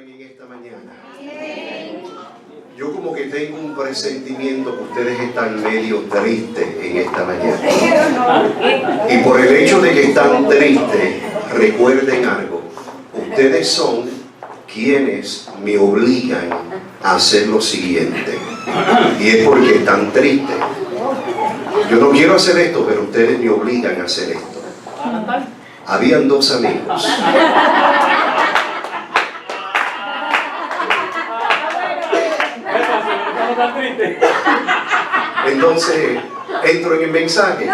están en esta mañana? Yo como que tengo un presentimiento que ustedes están medio tristes en esta mañana. Y por el hecho de que están tristes, recuerden algo. Ustedes son quienes me obligan a hacer lo siguiente. Y es porque están tristes. Yo no quiero hacer esto, pero ustedes me obligan a hacer esto. Habían dos amigos. Entonces, entro en el mensaje.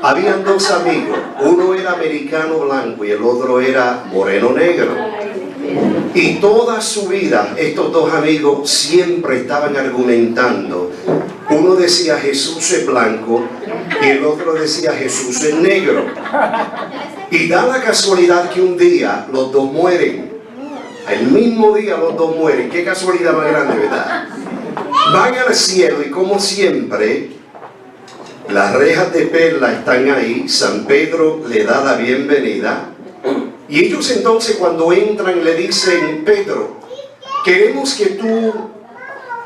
Habían dos amigos. Uno era americano blanco y el otro era moreno negro. Y toda su vida, estos dos amigos siempre estaban argumentando. Uno decía Jesús es blanco y el otro decía Jesús es negro. Y da la casualidad que un día los dos mueren. El mismo día los dos mueren. Qué casualidad más grande, ¿verdad? Van al cielo y como siempre, las rejas de perla están ahí. San Pedro le da la bienvenida. Y ellos entonces cuando entran le dicen, Pedro, queremos que tú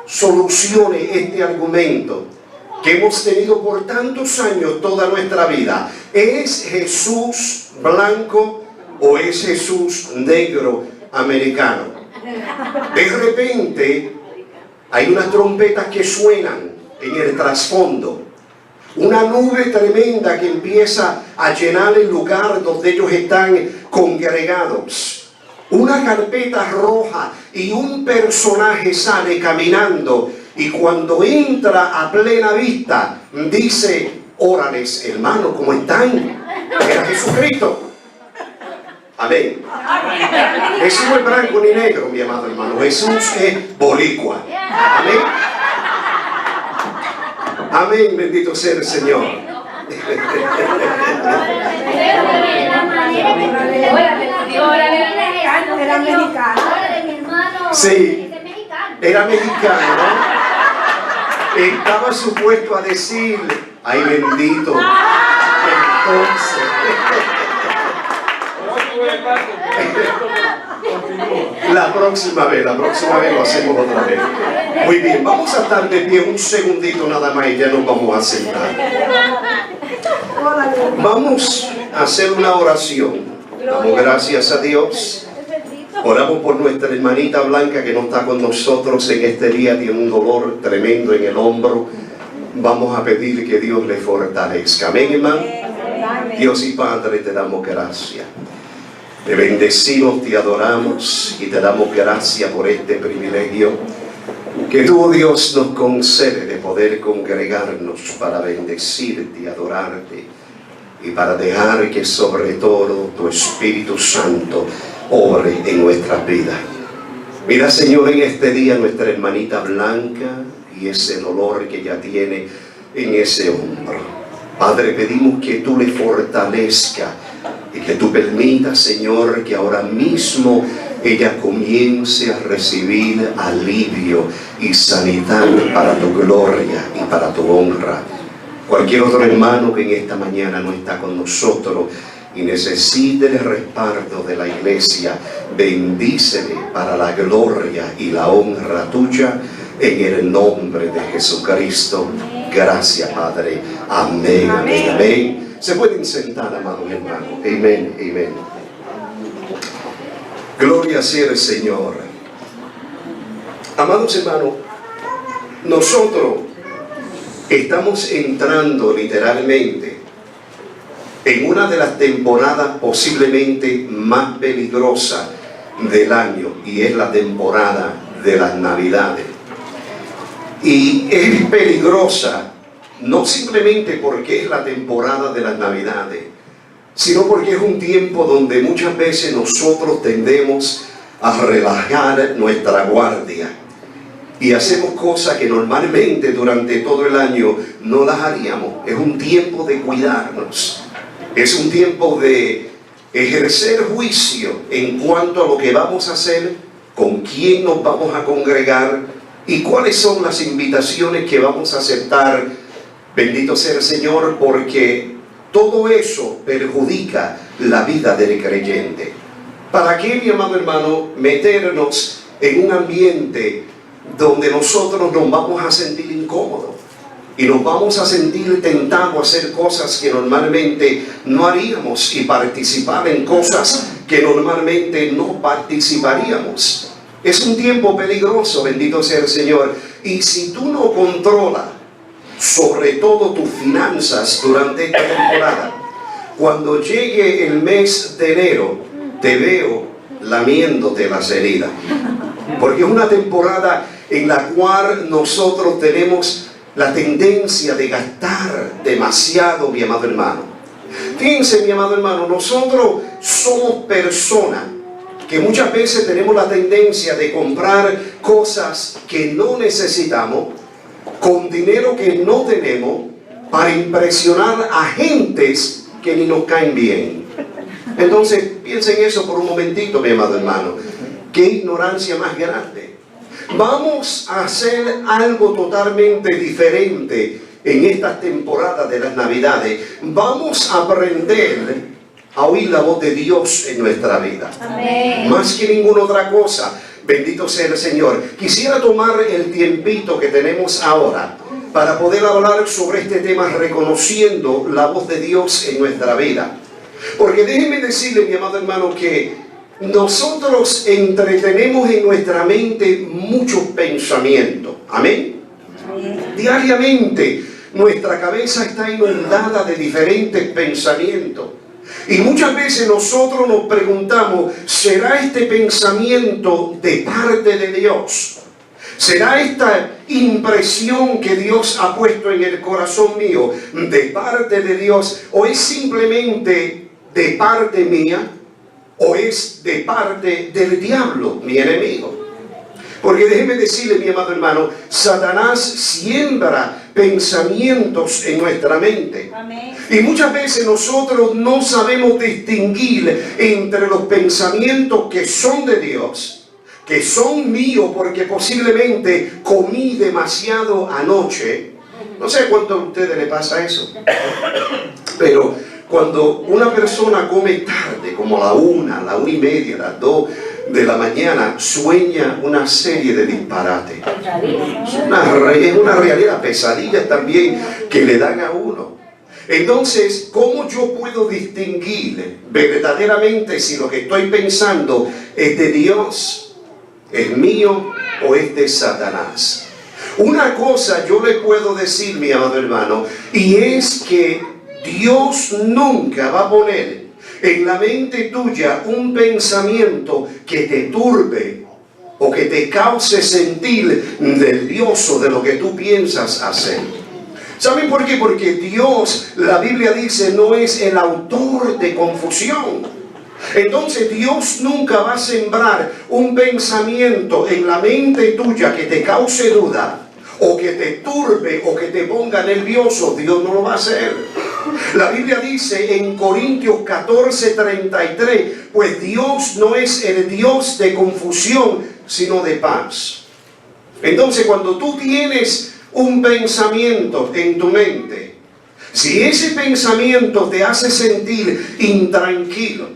soluciones este argumento que hemos tenido por tantos años toda nuestra vida. ¿Es Jesús blanco o es Jesús negro americano? De repente hay unas trompetas que suenan en el trasfondo. Una nube tremenda que empieza a llenar el lugar donde ellos están congregados. Una carpeta roja y un personaje sale caminando y cuando entra a plena vista dice, órales hermano, ¿cómo están? Era Jesucristo. Amén. Jesús no es blanco ni negro, mi amado hermano. Jesús es boricua. Amén. Amén, bendito sea el Señor. Era americano. Sí, era mexicano, ¿no? Estaba supuesto a decir, ay bendito. Entonces, la próxima vez lo hacemos otra vez. Muy bien, vamos a estar de pie un segundito nada más y ya nos vamos a sentar. Vamos a hacer una oración. Damos gracias a Dios. Oramos por nuestra hermanita Blanca que no está con nosotros en este día, tiene un dolor tremendo en el hombro. Vamos a pedir que Dios le fortalezca. Amén, hermano. Dios y Padre, te damos gracias. Te bendecimos, te adoramos y te damos gracias por este privilegio que tú, Dios, nos concede de poder congregarnos para bendecirte y adorarte y para dejar que sobre todo tu Espíritu Santo obre en nuestras vidas. Mira, Señor, en este día nuestra hermanita Blanca y ese dolor que ella tiene en ese hombro. Padre, pedimos que tú le fortalezcas y que tú permitas, Señor, que ahora mismo ella comience a recibir alivio y sanidad para tu gloria y para tu honra. Cualquier otro hermano que en esta mañana no está con nosotros y necesite el respaldo de la iglesia, bendícele para la gloria y la honra tuya en el nombre de Jesucristo. Gracias, Padre. Amén, amén, amén. Se pueden sentar, amados hermanos. Amén, amén. Gloria sea el Señor. Amados hermanos, nosotros estamos entrando literalmente en una de las temporadas posiblemente más peligrosas del año, y es la temporada de las Navidades. Y es peligrosa no simplemente porque es la temporada de las Navidades, sino porque es un tiempo donde muchas veces nosotros tendemos a relajar nuestra guardia y hacemos cosas que normalmente durante todo el año no las haríamos. Es un tiempo de cuidarnos, es un tiempo de ejercer juicio en cuanto a lo que vamos a hacer, con quién nos vamos a congregar y cuáles son las invitaciones que vamos a aceptar. Bendito sea el Señor, porque todo eso perjudica la vida del creyente. ¿Para qué, mi amado hermano, meternos en un ambiente donde nosotros nos vamos a sentir incómodos y nos vamos a sentir tentados a hacer cosas que normalmente no haríamos y participar en cosas que normalmente no participaríamos? Es un tiempo peligroso, bendito sea el Señor. Y si tú no controlas sobre todo tus finanzas durante esta temporada, cuando llegue el mes de enero, te veo lamiéndote las heridas. Porque es una temporada en la cual nosotros tenemos la tendencia de gastar demasiado, mi amado hermano. Fíjense, mi amado hermano, nosotros somos personas que muchas veces tenemos la tendencia de comprar cosas que no necesitamos, con dinero que no tenemos, para impresionar a gentes que ni nos caen bien. Entonces, piensen eso por un momentito, mi amado hermano. Qué ignorancia más grande. Vamos a hacer algo totalmente diferente en estas temporadas de las Navidades. Vamos a aprender a oír la voz de Dios en nuestra vida. Amén. Más que ninguna otra cosa. Bendito sea el Señor. Quisiera tomar el tiempito que tenemos ahora para poder hablar sobre este tema, reconociendo la voz de Dios en nuestra vida. Porque déjeme decirle, mi amado hermano, que nosotros entretenemos en nuestra mente muchos pensamientos. Amén. Diariamente nuestra cabeza está inundada de diferentes pensamientos. Y muchas veces nosotros nos preguntamos, ¿será este pensamiento de parte de Dios? ¿Será esta impresión que Dios ha puesto en el corazón mío de parte de Dios? ¿O es simplemente de parte mía? ¿O es de parte del diablo, mi enemigo? Porque déjeme decirle, mi amado hermano, Satanás siembra pensamientos en nuestra mente. Amén. Y muchas veces nosotros no sabemos distinguir entre los pensamientos que son de Dios, que son míos porque posiblemente comí demasiado anoche. No sé cuánto a ustedes les pasa eso, pero cuando una persona come tarde, como a la 1:30, las 2 de la mañana, sueña una serie de disparates. Es una realidad, pesadillas también que le dan a uno. Entonces, ¿cómo yo puedo distinguir verdaderamente si lo que estoy pensando es de Dios, es mío o es de Satanás? Una cosa yo le puedo decir, mi amado hermano, y es que Dios nunca va a poner en la mente tuya un pensamiento que te turbe o que te cause sentir nervioso de lo que tú piensas hacer. ¿Saben por qué? Porque Dios, la Biblia dice, no es el autor de confusión. Entonces Dios nunca va a sembrar un pensamiento en la mente tuya que te cause duda, o que te turbe, o que te ponga nervioso. Dios no lo va a hacer. La Biblia dice en Corintios 14:33, pues Dios no es el Dios de confusión, sino de paz. Entonces, cuando tú tienes un pensamiento en tu mente, si ese pensamiento te hace sentir intranquilo,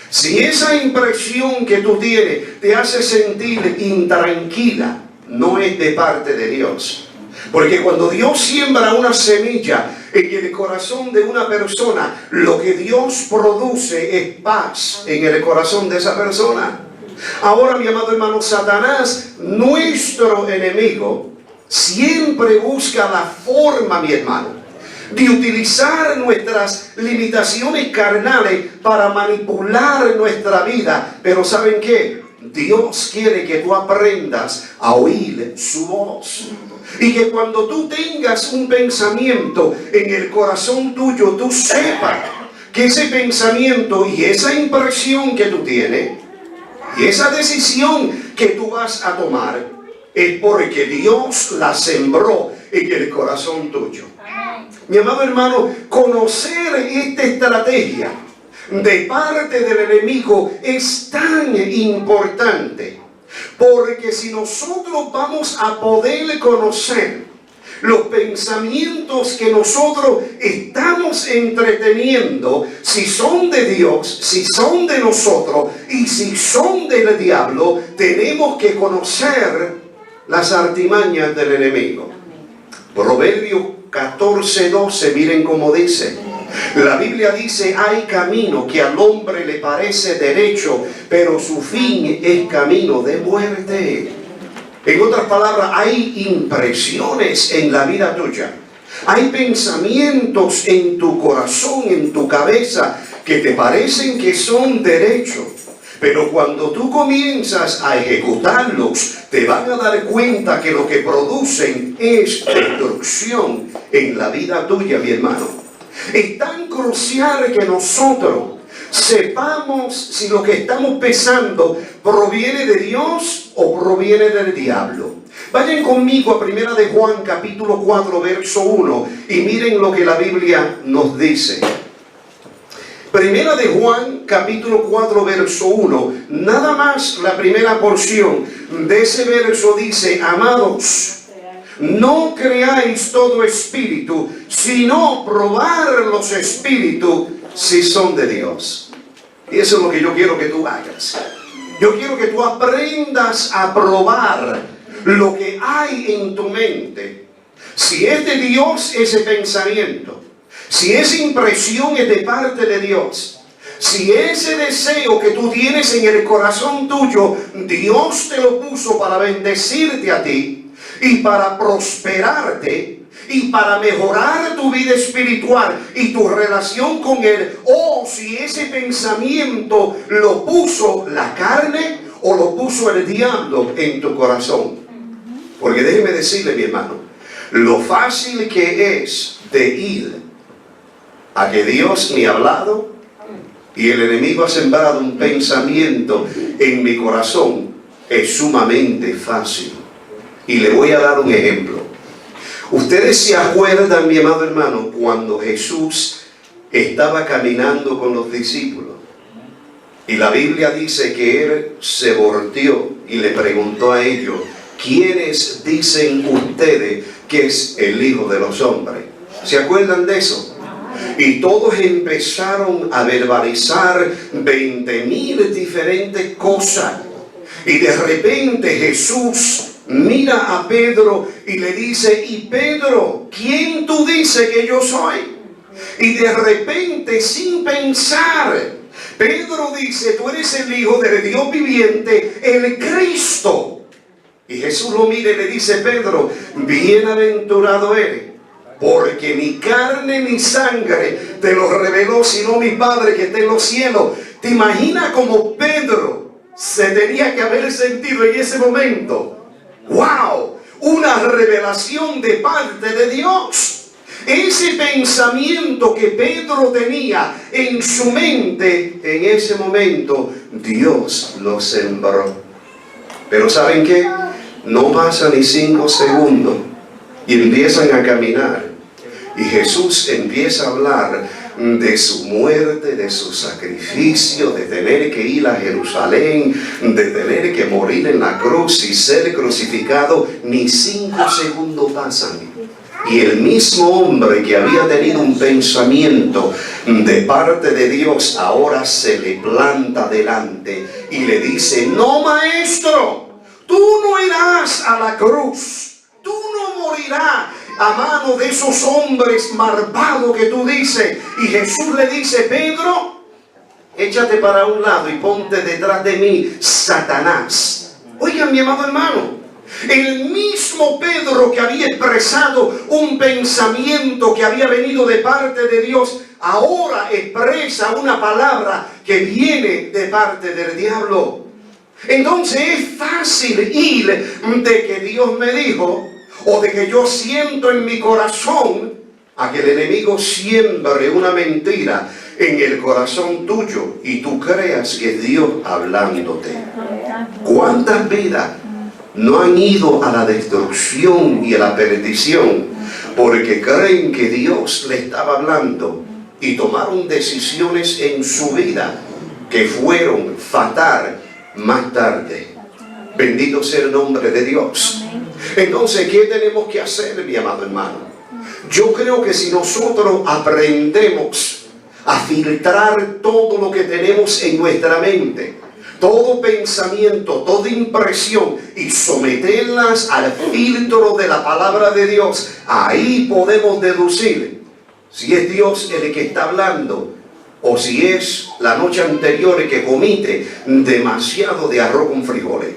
si esa impresión que tú tienes te hace sentir intranquila, no es de parte de Dios. Porque cuando Dios siembra una semilla en el corazón de una persona, lo que Dios produce es paz en el corazón de esa persona. Ahora, mi amado hermano, Satanás, nuestro enemigo, siempre busca la forma, mi hermano, de utilizar nuestras limitaciones carnales para manipular nuestra vida. Pero ¿saben qué? Dios quiere que tú aprendas a oír su voz. Y que cuando tú tengas un pensamiento en el corazón tuyo, tú sepas que ese pensamiento y esa impresión que tú tienes y esa decisión que tú vas a tomar es porque Dios la sembró en el corazón tuyo. Mi amado hermano, conocer esta estrategia de parte del enemigo es tan importante, porque si nosotros vamos a poder conocer Los pensamientos que nosotros estamos entreteniendo, si son de Dios, si son de nosotros y si son del diablo, tenemos que conocer las artimañas del enemigo. Proverbios 14:12, miren cómo dice. La Biblia dice: hay camino que al hombre le parece derecho, pero su fin es camino de muerte. En otras palabras, hay impresiones en la vida tuya. Hay pensamientos en tu corazón, en tu cabeza, que te parecen que son derechos. Pero cuando tú comienzas a ejecutarlos, te van a dar cuenta que lo que producen es destrucción en la vida tuya, mi hermano. Es tan crucial que nosotros sepamos si lo que estamos pensando proviene de Dios o proviene del diablo. Vayan conmigo a 1 de Juan capítulo 4 verso 1 y miren lo que la Biblia nos dice. 1 de Juan capítulo 4 verso 1, nada más la primera porción de ese verso dice: amados, no creáis todo espíritu, sino probar los espíritus si son de Dios. Y eso es lo que yo quiero que tú hagas. Yo quiero que tú aprendas a probar lo que hay en tu mente. Si es de Dios ese pensamiento, si esa impresión es de parte de Dios, si ese deseo que tú tienes en el corazón tuyo, Dios te lo puso para bendecirte a ti y para prosperarte y para mejorar tu vida espiritual y tu relación con Él, o si ese pensamiento lo puso la carne o lo puso el diablo en tu corazón. Porque déjeme decirle, mi hermano, lo fácil que es de ir a que Dios me ha hablado y el enemigo ha sembrado un pensamiento en mi corazón es sumamente fácil. Y le voy a dar un ejemplo. Ustedes se acuerdan, mi amado hermano, cuando Jesús estaba caminando con los discípulos y la Biblia dice que Él se volteó y le preguntó a ellos: ¿quiénes dicen ustedes que es el Hijo de los Hombres? ¿Se acuerdan de eso? Y todos empezaron a verbalizar 20,000 diferentes cosas. Y de repente Jesús mira a Pedro y le dice: y Pedro, ¿quién tú dices que yo soy? Y de repente, sin pensar, Pedro dice: tú eres el Hijo del Dios viviente, el Cristo. Y Jesús lo mira y le dice: Pedro, bienaventurado eres, porque ni carne ni sangre te lo reveló, sino mi Padre que está en los cielos. ¿Te imaginas cómo Pedro se tenía que haber sentido en ese momento? ¡Wow! Una revelación de parte de Dios. Ese pensamiento que Pedro tenía en su mente, en ese momento, Dios lo sembró. Pero ¿saben qué? No pasa ni 5 segundos y empiezan a caminar. Y Jesús empieza a hablar de su muerte, de su sacrificio, de tener que ir a Jerusalén, de tener que morir en la cruz y ser crucificado. Ni 5 segundos pasan. Y el mismo hombre que había tenido un pensamiento de parte de Dios, ahora se le planta delante y le dice: no, maestro, tú no irás a la cruz, tú no morirás a mano de esos hombres malvados que tú dices. Y Jesús le dice: Pedro, échate para un lado y ponte detrás de mí, Satanás. Oigan, mi amado hermano, el mismo Pedro que había expresado un pensamiento que había venido de parte de Dios, ahora expresa una palabra que viene de parte del diablo. Entonces es fácil ir de que Dios me dijo, o de que yo siento en mi corazón, a que el enemigo siembre una mentira en el corazón tuyo y tú creas que es Dios hablándote. ¿Cuántas vidas no han ido a la destrucción y a la perdición porque creen que Dios le estaba hablando y tomaron decisiones en su vida que fueron fatal más tarde? Bendito sea el nombre de Dios. Entonces, ¿qué tenemos que hacer, mi amado hermano? Yo creo que si nosotros aprendemos a filtrar todo lo que tenemos en nuestra mente, todo pensamiento, toda impresión, y someterlas al filtro de la palabra de Dios, ahí podemos deducir si es Dios el que está hablando o si es la noche anterior el que comite demasiado de arroz con frijoles.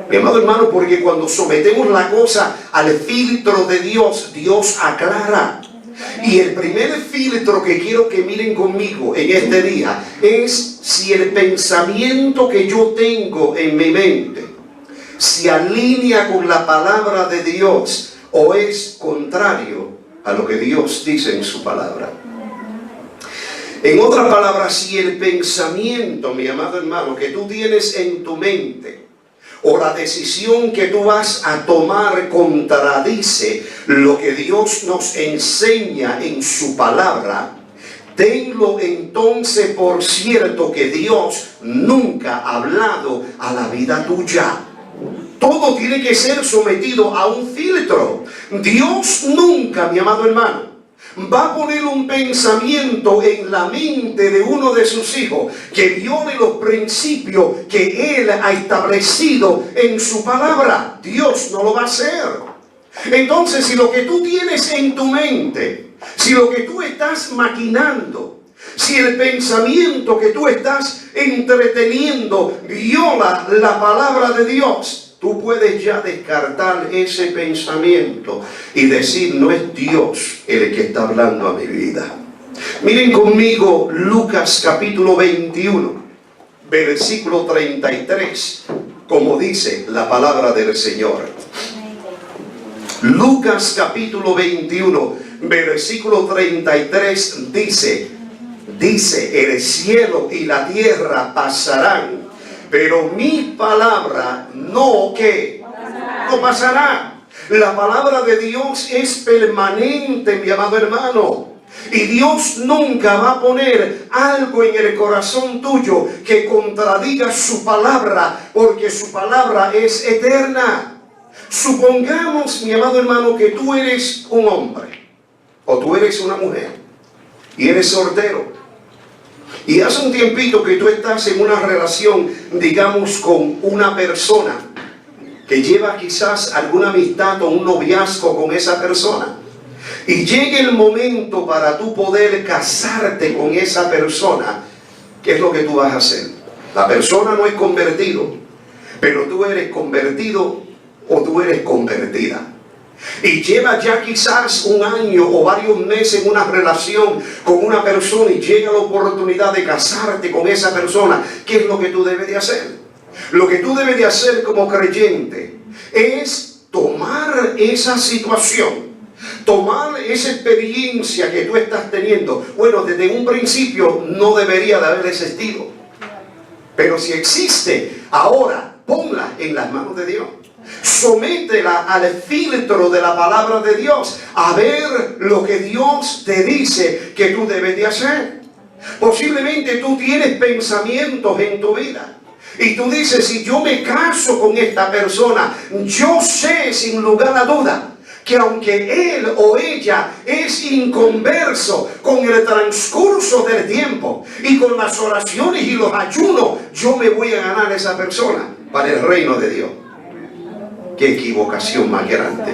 Mi amado hermano, porque cuando sometemos la cosa al filtro de Dios, Dios aclara. Y el primer filtro que quiero que miren conmigo en este día es si el pensamiento que yo tengo en mi mente se alinea con la palabra de Dios o es contrario a lo que Dios dice en su palabra. En otras palabras, si el pensamiento, mi amado hermano, que tú tienes en tu mente o la decisión que tú vas a tomar contradice lo que Dios nos enseña en su palabra, tenlo entonces por cierto que Dios nunca ha hablado a la vida tuya. Todo tiene que ser sometido a un filtro. Dios nunca, mi amado hermano, va a poner un pensamiento en la mente de uno de sus hijos que viole los principios que Él ha establecido en su palabra. Dios no lo va a hacer. Entonces, si lo que tú tienes en tu mente, si lo que tú estás maquinando, si el pensamiento que tú estás entreteniendo viola la palabra de Dios, tú puedes ya descartar ese pensamiento y decir, no es Dios el que está hablando a mi vida. Miren conmigo Lucas capítulo 21, versículo 33, como dice la palabra del Señor. Lucas capítulo 21, versículo 33 dice, el cielo y la tierra pasarán, pero mi palabra no pasará. La palabra de Dios es permanente, mi amado hermano. Y Dios nunca va a poner algo en el corazón tuyo que contradiga su palabra, porque su palabra es eterna. Supongamos, mi amado hermano, que tú eres un hombre o tú eres una mujer y eres soltero. Y hace un tiempito que tú estás en una relación, digamos, con una persona que lleva quizás alguna amistad o un noviazgo con esa persona. Y llega el momento para tú poder casarte con esa persona. ¿Qué es lo que tú vas a hacer? La persona no es convertido, pero tú eres convertido o tú eres convertida. Y lleva ya quizás un año o varios meses en una relación con una persona y llega la oportunidad de casarte con esa persona. ¿Qué es lo que tú debes de hacer? Lo que tú debes de hacer como creyente es tomar esa situación, tomar esa experiencia que tú estás teniendo. Bueno, desde un principio no debería de haber existido, pero si existe, ahora ponla en las manos de Dios. Sométela al filtro de la palabra de Dios, a ver lo que Dios te dice que tú debes de hacer. Posiblemente tú tienes pensamientos en tu vida y tú dices, si yo me caso con esta persona, yo sé sin lugar a duda que aunque él o ella es inconverso, con el transcurso del tiempo y con las oraciones y los ayunos, yo me voy a ganar a esa persona para el reino de Dios. Qué equivocación más grande.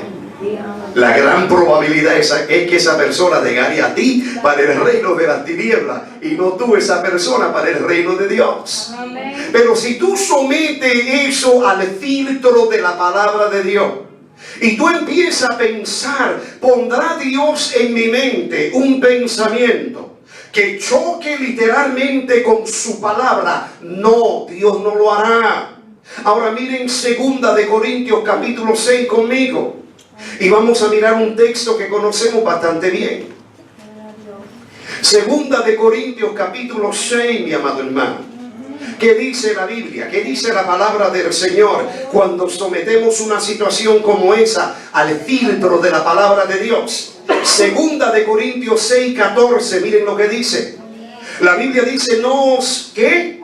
La gran probabilidad es que esa persona llegaría a ti para el reino de las tinieblas y no tú esa persona para el reino de Dios. Pero si tú sometes eso al filtro de la palabra de Dios y tú empiezas a pensar, ¿pondrá Dios en mi mente un pensamiento que choque literalmente con su palabra? No, Dios no lo hará. Ahora miren 2 de Corintios capítulo 6 conmigo. Y vamos a mirar un texto que conocemos bastante bien. 2 de Corintios capítulo 6, mi amado hermano. ¿Qué dice la Biblia? ¿Qué dice la palabra del Señor cuando sometemos una situación como esa al filtro de la palabra de Dios? 2 de Corintios 6, 14, miren lo que dice. La Biblia dice, ¿qué?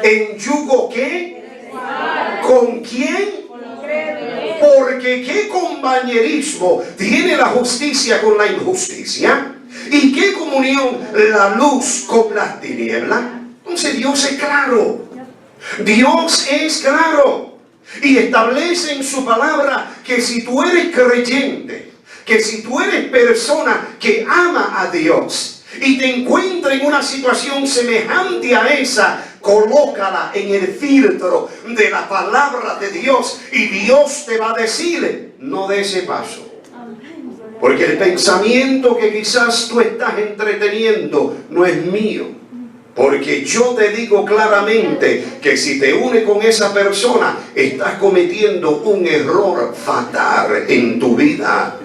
¿En yugo qué? ¿Con quién? Porque ¿qué compañerismo tiene la justicia con la injusticia? ¿Y qué comunión la luz con las tinieblas? Entonces Dios es claro. Dios es claro. Y establece en su palabra que si tú eres creyente, que si tú eres persona que ama a Dios y te encuentras en una situación semejante a esa, colócala en el filtro de la palabra de Dios y Dios te va a decir, no dé ese paso. Porque el pensamiento que quizás tú estás entreteniendo no es mío. Porque yo te digo claramente que si te unes con esa persona, estás cometiendo un error fatal en tu vida.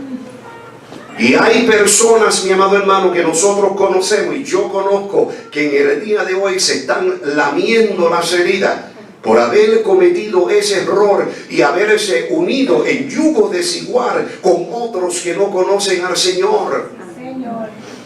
Y hay personas, mi amado hermano, que nosotros conocemos y yo conozco que en el día de hoy se están lamiendo las heridas por haber cometido ese error y haberse unido en yugo desigual con otros que no conocen al Señor.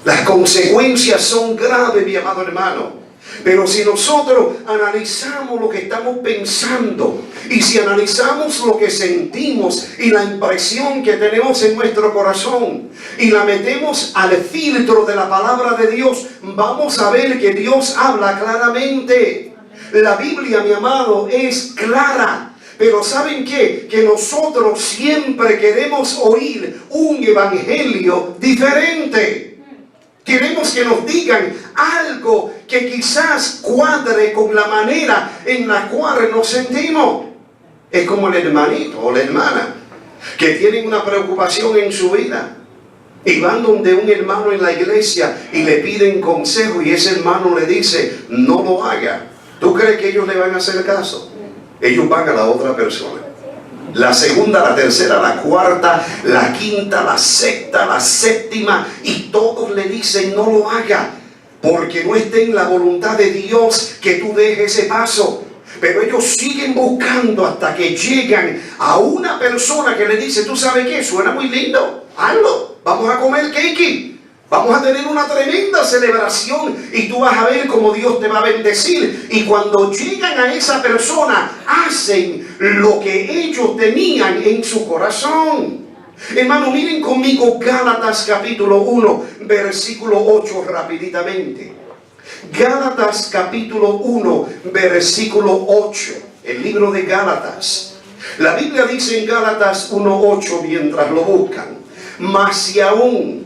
Las consecuencias son graves, mi amado hermano. Pero si nosotros analizamos lo que estamos pensando y si analizamos lo que sentimos y la impresión que tenemos en nuestro corazón y la metemos al filtro de la palabra de Dios, vamos a ver que Dios habla claramente. La Biblia, mi amado, es clara. Pero ¿saben qué? Que nosotros siempre queremos oír un evangelio diferente. Queremos que nos digan algo que quizás cuadre con la manera en la cual nos sentimos. Es como el hermanito o la hermana que tienen una preocupación en su vida y van donde un hermano en la iglesia y le piden consejo y ese hermano le dice, no lo haga. ¿Tú crees que ellos le van a hacer caso? Ellos van a la otra persona. La segunda, la tercera, la cuarta, la quinta, la sexta, la séptima, y todos le dicen no lo haga, porque no esté en la voluntad de Dios que tú dejes ese paso. Pero ellos siguen buscando hasta que llegan a una persona que le dice, ¿tú sabes qué? Suena muy lindo, hazlo, vamos a comer cake. Vamos a tener una tremenda celebración y tú vas a ver cómo Dios te va a bendecir. Y cuando llegan a esa persona, hacen lo que ellos tenían en su corazón. Hermano, miren conmigo Gálatas capítulo 1, versículo 8 rapiditamente. Gálatas capítulo 1, versículo 8. El libro de Gálatas. La Biblia dice en Gálatas 1:8 mientras lo buscan. Mas si aún,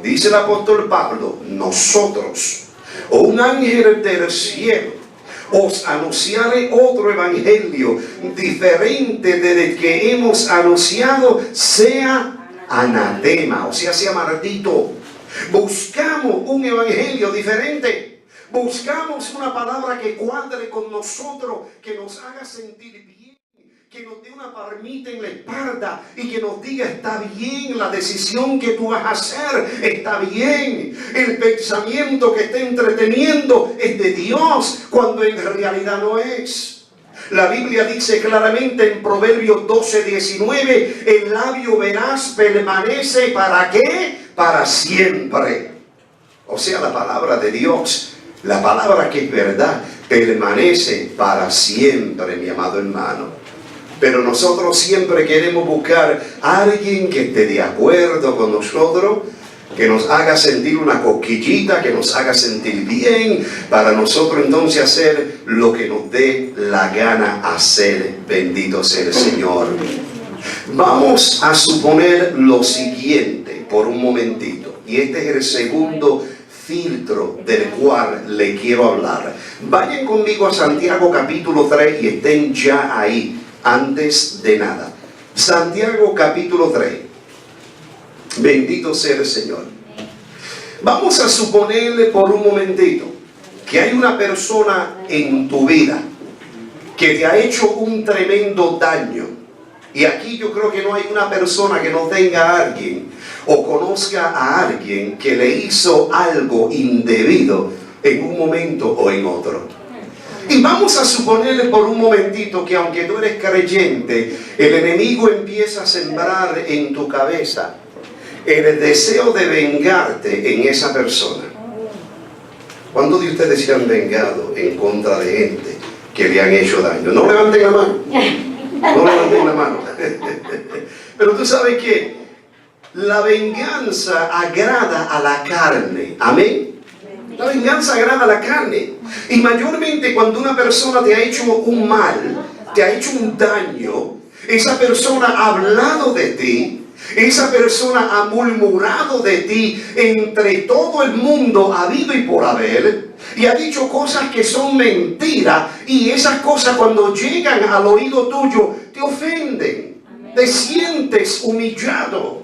dice el apóstol Pablo, nosotros o un ángel del cielo os anunciare otro evangelio diferente del que hemos anunciado, sea anatema, o sea maldito. Buscamos un evangelio diferente. Buscamos una palabra que cuadre con nosotros, que nos haga sentir bien, que nos dé una palmita en la espalda y que nos diga, está bien, la decisión que tú vas a hacer está bien. El pensamiento que está entreteniendo es de Dios, cuando en realidad no es. La Biblia dice claramente en Proverbios 12:19, el labio veraz permanece, ¿para qué? Para siempre. O sea, la palabra de Dios, la palabra que es verdad, permanece para siempre, mi amado hermano. Pero nosotros siempre queremos buscar a alguien que esté de acuerdo con nosotros, que nos haga sentir una cosquillita, que nos haga sentir bien, para nosotros entonces hacer lo que nos dé la gana hacer. Bendito sea el Señor. Vamos a suponer lo siguiente por un momentito, y este es el segundo filtro del cual le quiero hablar. Vayan conmigo a Santiago capítulo 3 y estén ya ahí. Antes de nada, Santiago capítulo 3. Bendito sea el Señor. Vamos a suponerle por un momentito que hay una persona en tu vida que te ha hecho un tremendo daño. Y aquí yo creo que no hay una persona que no tenga a alguien o conozca a alguien que le hizo algo indebido en un momento o en otro. Y vamos a suponerle por un momentito que aunque tú eres creyente, el enemigo empieza a sembrar en tu cabeza el deseo de vengarte en esa persona. ¿Cuántos de ustedes se han vengado en contra de gente que le han hecho daño. No levanten la mano. No levanten la mano. Pero tú sabes que la venganza agrada a la carne. Amén. La venganza agrada a la carne. Y mayormente cuando una persona te ha hecho un mal, te ha hecho un daño, esa persona ha hablado de ti, esa persona ha murmurado de ti entre todo el mundo habido y por haber, y ha dicho cosas que son mentiras, y esas cosas cuando llegan al oído tuyo te ofenden. Te sientes humillado.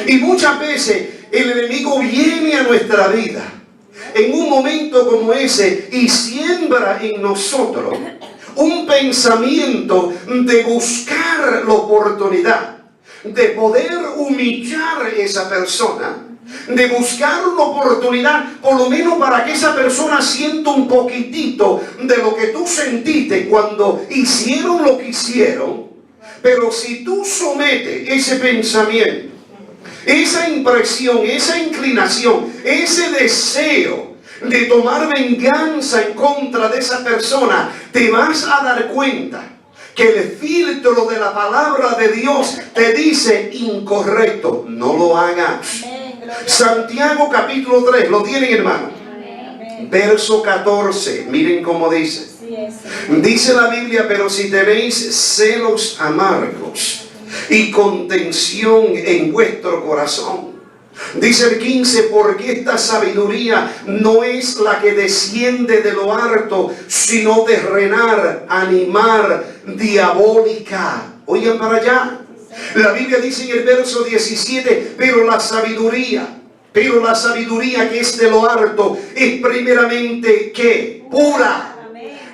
Y muchas veces el enemigo viene a nuestra vida en un momento como ese y siembra en nosotros un pensamiento de buscar la oportunidad de poder humillar a esa persona, de buscar una oportunidad por lo menos para que esa persona sienta un poquitito de lo que tú sentiste cuando hicieron lo que hicieron. Pero si tú sometes ese pensamiento, esa impresión, esa inclinación, ese deseo de tomar venganza en contra de esa persona, te vas a dar cuenta que el filtro de la palabra de Dios te dice incorrecto, no lo hagas. Santiago capítulo 3, ¿lo tienen, hermano? Verso 14, miren cómo dice. Dice la Biblia: pero si tenéis celos amargos y contención en vuestro corazón. Dice el 15: porque esta sabiduría no es la que desciende de lo alto, sino terrenal, animal, diabólica. Oigan para allá. La Biblia dice en el verso 17: pero la sabiduría que es de lo alto es primeramente ¿qué? Pura.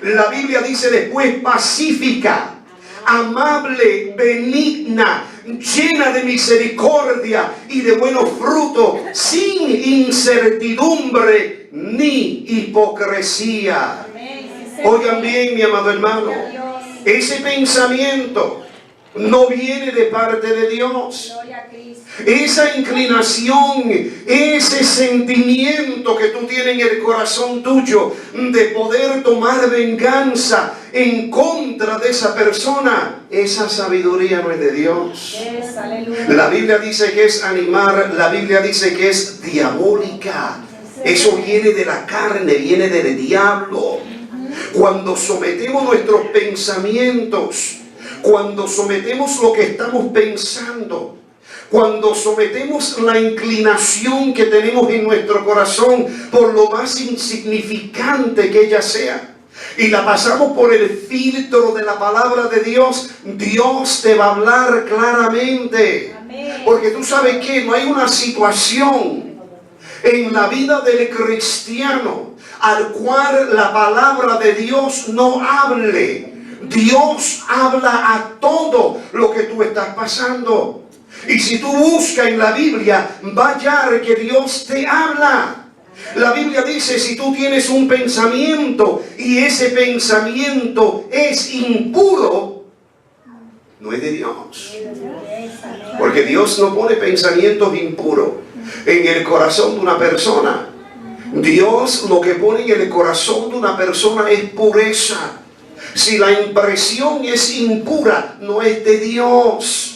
La Biblia dice después pacífica, amable, benigna, llena de misericordia y de buenos frutos, sin incertidumbre ni hipocresía. Oigan bien, mi amado hermano, ese pensamiento no viene de parte de Dios. Esa inclinación, ese sentimiento que tú tienes en el corazón tuyo de poder tomar venganza en contra de esa persona, esa sabiduría no es de Dios. La Biblia dice que es animal, la Biblia dice que es diabólica. Eso viene de la carne, viene del diablo. Cuando sometemos nuestros pensamientos, cuando sometemos lo que estamos pensando, cuando sometemos la inclinación que tenemos en nuestro corazón, por lo más insignificante que ella sea, y la pasamos por el filtro de la palabra de Dios, Dios te va a hablar claramente. Porque tú sabes que no hay una situación en la vida del cristiano al cual la palabra de Dios no hable. Dios habla a todo lo que tú estás pasando. Y si tú buscas en la Biblia, va a hallar que Dios te habla. La Biblia dice: si tú tienes un pensamiento y ese pensamiento es impuro, no es de Dios. Porque Dios no pone pensamientos impuros en el corazón de una persona. Dios lo que pone en el corazón de una persona es pureza. Si la impresión es impura, no es de Dios.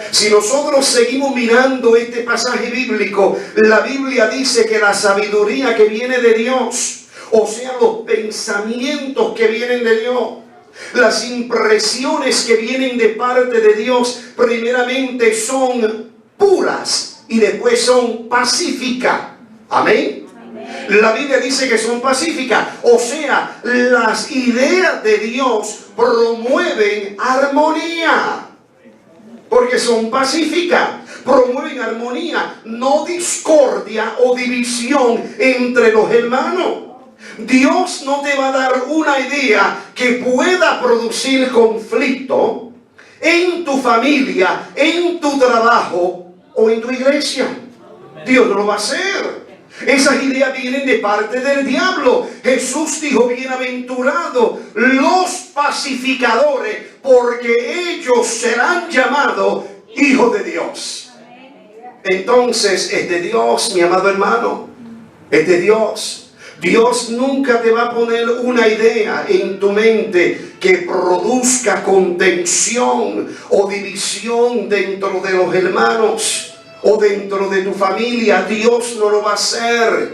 Si nosotros seguimos mirando este pasaje bíblico, la Biblia dice que la sabiduría que viene de Dios, o sea, los pensamientos que vienen de Dios, las impresiones que vienen de parte de Dios, primeramente son puras y después son pacíficas. Amén. La Biblia dice que son pacíficas, o sea, las ideas de Dios promueven armonía. Porque son pacíficas, promueven armonía, no discordia o división entre los hermanos. Dios no te va a dar una idea que pueda producir conflicto en tu familia, en tu trabajo o en tu iglesia. Dios no lo va a hacer. Esas ideas vienen de parte del diablo. Jesús dijo: bienaventurados los pacificadores, porque ellos serán llamados hijos de Dios. Entonces es de Dios, mi amado hermano, es de Dios. Dios nunca te va a poner una idea en tu mente que produzca contención o división dentro de los hermanos o dentro de tu familia. Dios no lo va a hacer,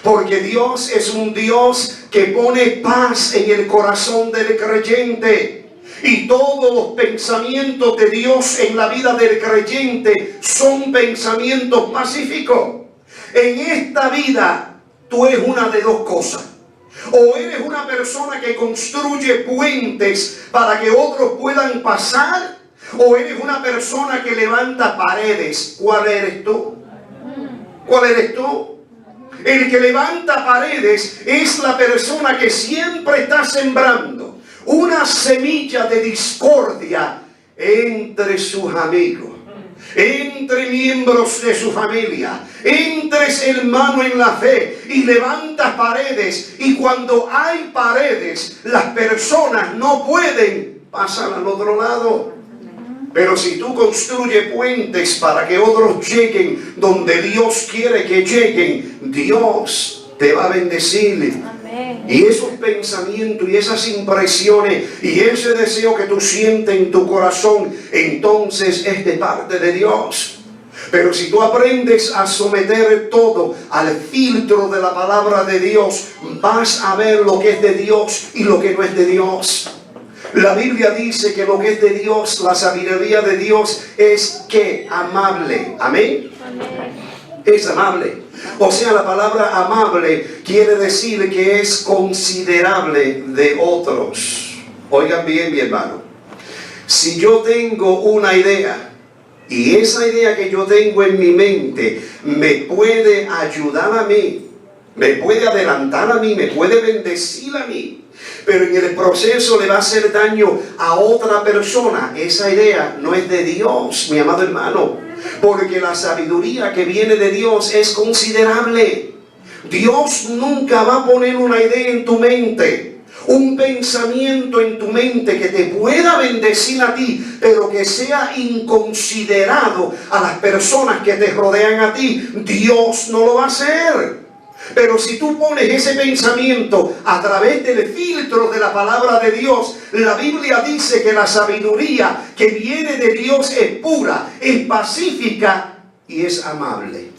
porque Dios es un Dios que pone paz en el corazón del creyente. Y todos los pensamientos de Dios en la vida del creyente son pensamientos pacíficos. En esta vida tú eres una de dos cosas: o eres una persona que construye puentes para que otros puedan pasar, o eres una persona que levanta paredes. ¿Cuál eres tú? ¿Cuál eres tú? El que levanta paredes es la persona que siempre está sembrando una semilla de discordia entre sus amigos, entre miembros de su familia, entre hermanos en la fe, y levantas paredes. Y cuando hay paredes, las personas no pueden pasar al otro lado. Pero si tú construyes puentes para que otros lleguen donde Dios quiere que lleguen, Dios te va a bendecir. Y esos pensamientos y esas impresiones y ese deseo que tú sientes en tu corazón, entonces es de parte de Dios. Pero si tú aprendes a someter todo al filtro de la palabra de Dios, vas a ver lo que es de Dios y lo que no es de Dios. La Biblia dice que lo que es de Dios, la sabiduría de Dios es que amable. Amén. Es amable. O sea, la palabra amable quiere decir que es considerable de otros. Oigan bien, mi hermano. Si yo tengo una idea y esa idea que yo tengo en mi mente me puede ayudar a mí, me puede adelantar a mí, me puede bendecir a mí, pero en el proceso le va a hacer daño a otra persona, esa idea no es de Dios, mi amado hermano. Porque la sabiduría que viene de Dios es considerable. Dios nunca va a poner una idea en tu mente, un pensamiento en tu mente que te pueda bendecir a ti, pero que sea inconsiderado a las personas que te rodean a ti. Dios no lo va a hacer. Pero si tú pones ese pensamiento a través del filtro de la palabra de Dios, la Biblia dice que la sabiduría que viene de Dios es pura, es pacífica y es amable.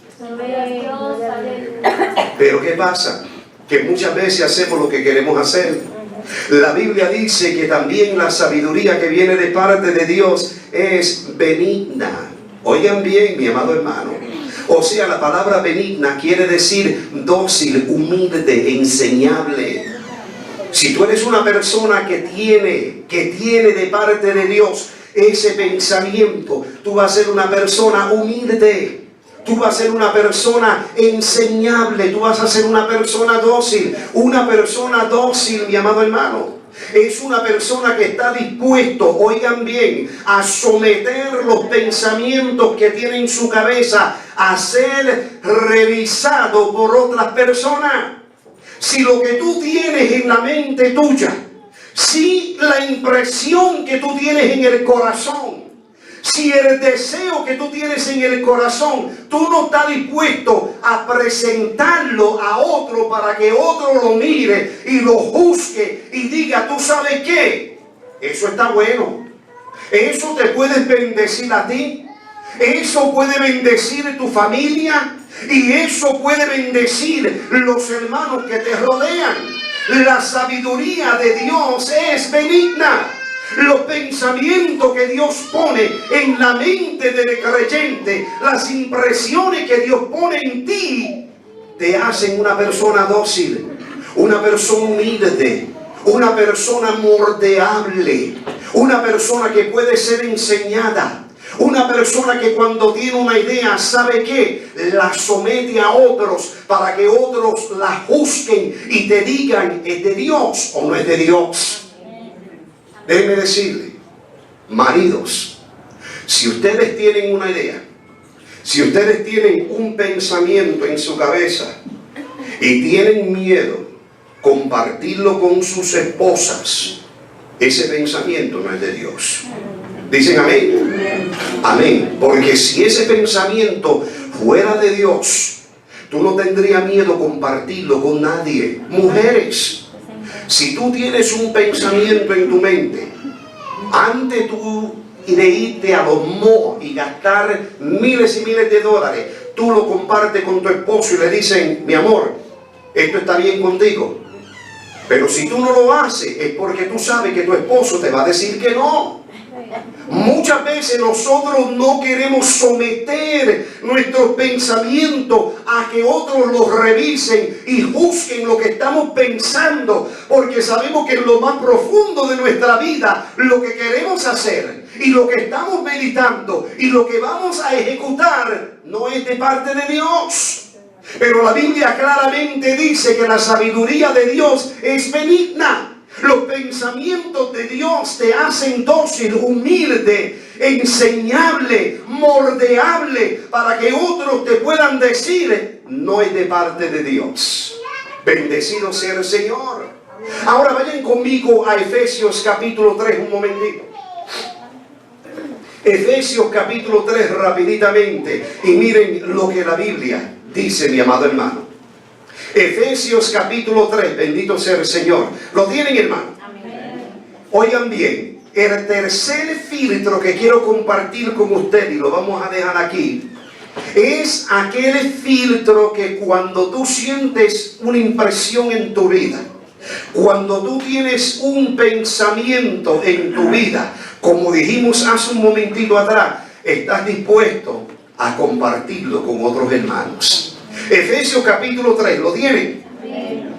Pero ¿qué pasa? Que muchas veces hacemos lo que queremos hacer. La Biblia dice que también la sabiduría que viene de parte de Dios es benigna. Oigan bien, mi amado hermano. O sea, la palabra benigna quiere decir dócil, humilde, enseñable. Si tú eres una persona que tiene de parte de Dios ese pensamiento, tú vas a ser una persona humilde. Tú vas a ser una persona enseñable, tú vas a ser una persona dócil. Una persona dócil, mi amado hermano, es una persona que está dispuesto, oigan bien, a someter los pensamientos que tiene en su cabeza a ser revisado por otras personas. Si lo que tú tienes en la mente tuya, si la impresión que tú tienes en el corazón, si el deseo que tú tienes en el corazón, tú no estás dispuesto a presentarlo a otro para que otro lo mire y lo juzgue y diga, ¿tú sabes qué? Eso está bueno. Eso te puede bendecir a ti. Eso puede bendecir tu familia. Y eso puede bendecir los hermanos que te rodean. La sabiduría de Dios es benigna. Los pensamientos que Dios pone en la mente del creyente, las impresiones que Dios pone en ti, te hacen una persona dócil, una persona humilde, una persona moldeable, una persona que puede ser enseñada, una persona que cuando tiene una idea, ¿sabe qué? La somete a otros para que otros la juzguen y te digan, ¿es de Dios o no es de Dios? Déjenme decirle, maridos, si ustedes tienen una idea, si ustedes tienen un pensamiento en su cabeza y tienen miedo compartirlo con sus esposas, ese pensamiento no es de Dios. ¿Dicen amén? Amén. Porque si ese pensamiento fuera de Dios, tú no tendrías miedo compartirlo con nadie. Mujeres, si tú tienes un pensamiento en tu mente, antes tú de irte a los malls y gastar miles y miles de dólares, tú lo compartes con tu esposo y le dicen, mi amor, esto está bien contigo. Pero si tú no lo haces, es porque tú sabes que tu esposo te va a decir que no. Muchas veces nosotros no queremos someter nuestros pensamientos a que otros los revisen y juzguen lo que estamos pensando, porque sabemos que en lo más profundo de nuestra vida, lo que queremos hacer y lo que estamos meditando y lo que vamos a ejecutar no es de parte de Dios. Pero la Biblia claramente dice que la sabiduría de Dios es benigna. Los pensamientos de Dios te hacen dócil, humilde, enseñable, moldeable, para que otros te puedan decir, no es de parte de Dios. Bendecido sea el Señor. Ahora vayan conmigo a Efesios capítulo 3 un momentito. Efesios capítulo 3 rapiditamente, y miren lo que la Biblia dice, mi amado hermano. Efesios capítulo 3, bendito sea el Señor. ¿Lo tienen, hermano? Amén. Oigan bien, el tercer filtro que quiero compartir con ustedes, y lo vamos a dejar aquí, es aquel filtro que cuando tú sientes una impresión en tu vida, cuando tú tienes un pensamiento en tu vida, como dijimos hace un momentito atrás, estás dispuesto a compartirlo con otros hermanos. Efesios capítulo 3, ¿lo tienen? Amén.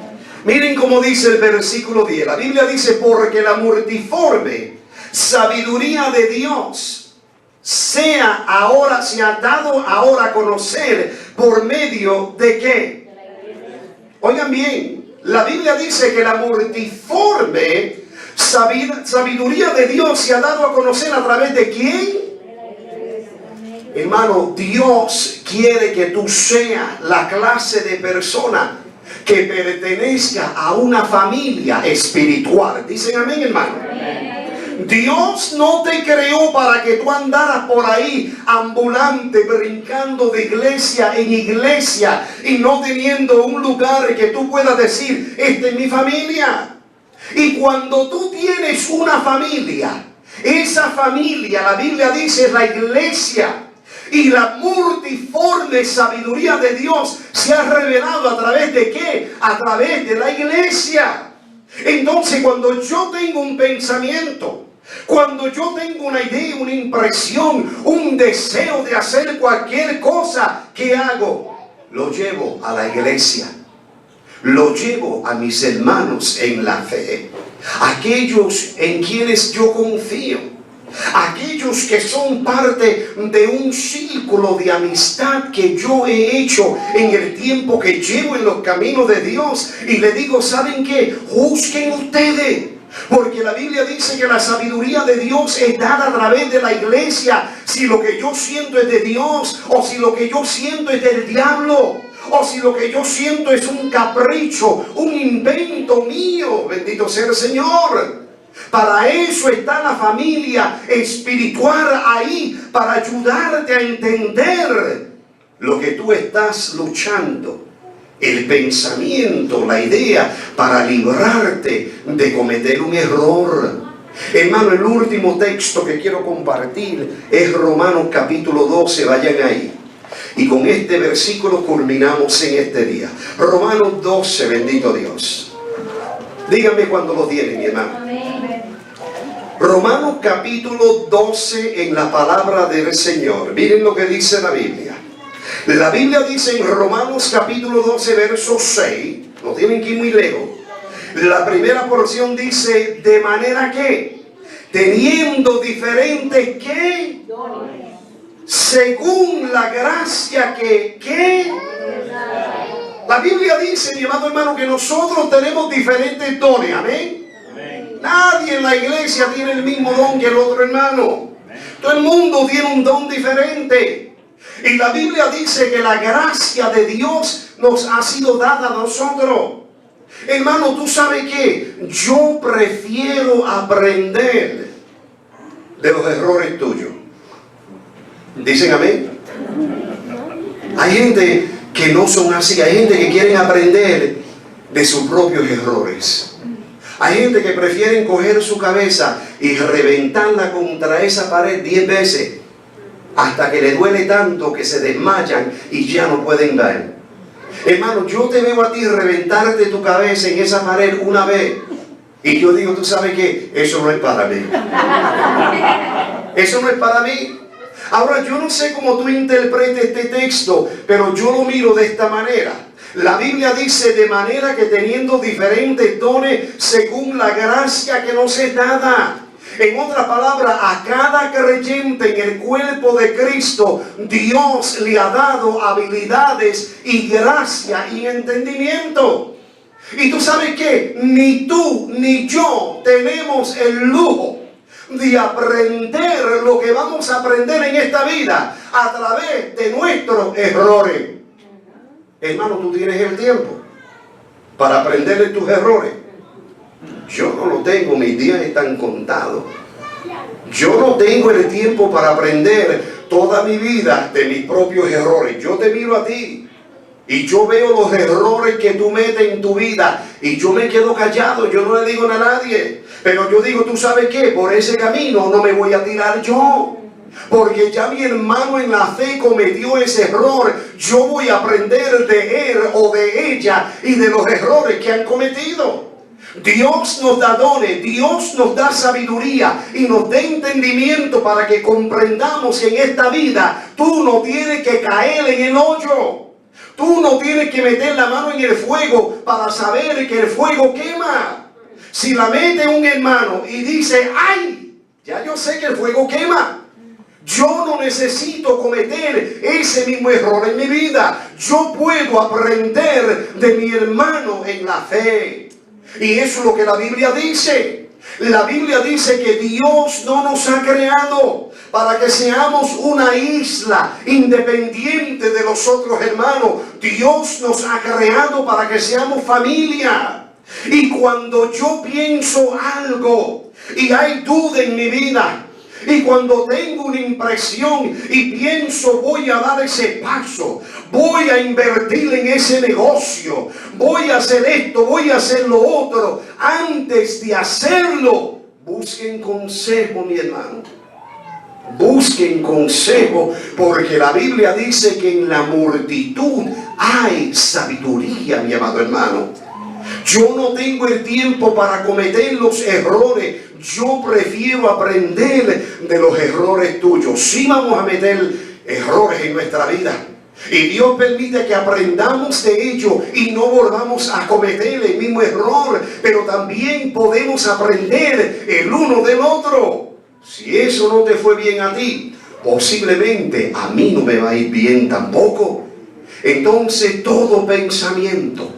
Miren cómo dice el versículo 10. La Biblia dice, porque la multiforme sabiduría de Dios se ha dado ahora a conocer por medio de ¿qué? Oigan bien, la Biblia dice que la multiforme sabiduría de Dios se ha dado a conocer a través de ¿quién? Hermano, Dios quiere que tú seas la clase de persona que pertenezca a una familia espiritual. Dicen amén, hermano. Amén. Dios no te creó para que tú andaras por ahí ambulante, brincando de iglesia en iglesia y no teniendo un lugar que tú puedas decir, esta es mi familia. Y cuando tú tienes una familia, esa familia, la Biblia dice, es la iglesia. Y la multiforme sabiduría de Dios se ha revelado a través de ¿qué? A través de la iglesia. Entonces, cuando yo tengo un pensamiento, cuando yo tengo una idea, una impresión, un deseo de hacer cualquier cosa, ¿qué hago? Lo llevo a la iglesia. Lo llevo a mis hermanos en la fe. Aquellos en quienes yo confío. Aquellos que son parte de un círculo de amistad que yo he hecho en el tiempo que llevo en los caminos de Dios, y le digo, ¿saben qué? Juzguen ustedes, porque la Biblia dice que la sabiduría de Dios es dada a través de la iglesia. Si lo que yo siento es de Dios, o si lo que yo siento es del diablo, o si lo que yo siento es un capricho, un invento mío, bendito sea el Señor. Para eso está la familia espiritual ahí, para ayudarte a entender lo que tú estás luchando, el pensamiento, la idea, para librarte de cometer un error. Hermano, el último texto que quiero compartir es Romanos capítulo 12, vayan ahí. Y con este versículo culminamos en este día. Romanos 12, bendito Dios. Díganme cuando lo tienen, mi hermano. Amén. Romanos capítulo 12 en la palabra del Señor. Miren lo que dice la Biblia. La Biblia dice en Romanos capítulo 12 verso 6, no tienen que ir muy lejos. La primera porción dice, de manera que, teniendo diferentes ¿qué? Según la gracia que la Biblia dice, mi amado hermano, que nosotros tenemos diferentes dones. Amén. Nadie en la iglesia tiene el mismo don que el otro hermano. Todo el mundo tiene un don diferente. Y la Biblia dice que la gracia de Dios nos ha sido dada a nosotros. Hermano, ¿tú sabes qué? Yo prefiero aprender de los errores tuyos. ¿Dicen amén? Hay gente que no son así. Hay gente que quieren aprender de sus propios errores. Hay gente que prefieren coger su cabeza y reventarla contra esa pared 10 veces hasta que le duele tanto que se desmayan y ya no pueden ver. Hermano, yo te veo a ti reventarte tu cabeza en esa pared una vez y yo digo, ¿tú sabes qué? Eso no es para mí. Eso no es para mí. Ahora, yo no sé cómo tú interpretes este texto, pero yo lo miro de esta manera. La Biblia dice, de manera que teniendo diferentes dones según la gracia que nos es dada. En otras palabras, a cada creyente en el cuerpo de Cristo, Dios le ha dado habilidades y gracia y entendimiento. Y tú sabes que ni tú ni yo tenemos el lujo de aprender lo que vamos a aprender en esta vida a través de nuestros errores. Hermano, tú tienes el tiempo para aprender de tus errores. Yo no lo tengo, mis días están contados. Yo no tengo el tiempo para aprender toda mi vida de mis propios errores. Yo te miro a ti y yo veo los errores que tú metes en tu vida y yo me quedo callado, yo no le digo a nadie. Pero yo digo, ¿tú sabes qué? Por ese camino no me voy a tirar yo. Porque ya mi hermano en la fe cometió ese error. Yo voy a aprender de él o de ella y de los errores que han cometido. Dios nos da dones, Dios nos da sabiduría y nos da entendimiento para que comprendamos que en esta vida tú no tienes que caer en el hoyo. Tú no tienes que meter la mano en el fuego para saber que el fuego quema. Si la mete un hermano y dice, ¡ay! Ya yo sé que el fuego quema. Yo no necesito cometer ese mismo error en mi vida. Yo puedo aprender de mi hermano en la fe. Y eso es lo que la Biblia dice. La Biblia dice que Dios no nos ha creado para que seamos una isla independiente de los otros hermanos. Dios nos ha creado para que seamos familia. Y cuando yo pienso algo y hay duda en mi vida, y cuando tengo una impresión y pienso voy a dar ese paso, voy a invertir en ese negocio, voy a hacer esto, voy a hacer lo otro, antes de hacerlo, busquen consejo, mi hermano. Busquen consejo, porque la Biblia dice que en la multitud hay sabiduría, mi amado hermano. Yo no tengo el tiempo para cometer los errores. Yo prefiero aprender de los errores tuyos. Sí vamos a meter errores en nuestra vida. Y Dios permite que aprendamos de ello y no volvamos a cometer el mismo error. Pero también podemos aprender el uno del otro. Si eso no te fue bien a ti, posiblemente a mí no me va a ir bien tampoco. Entonces todo pensamiento,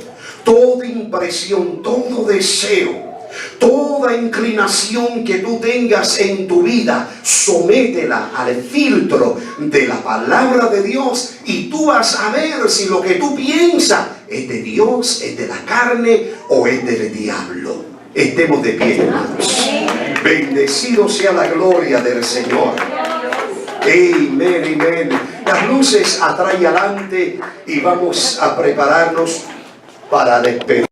toda impresión, todo deseo, toda inclinación que tú tengas en tu vida, sométela al filtro de la palabra de Dios y tú vas a ver si lo que tú piensas es de Dios, es de la carne o es del diablo. Estemos de pie, hermanos. Bendecido sea la gloria del Señor. Amén, amén. Las luces atrás y adelante y vamos a prepararnos para despedir.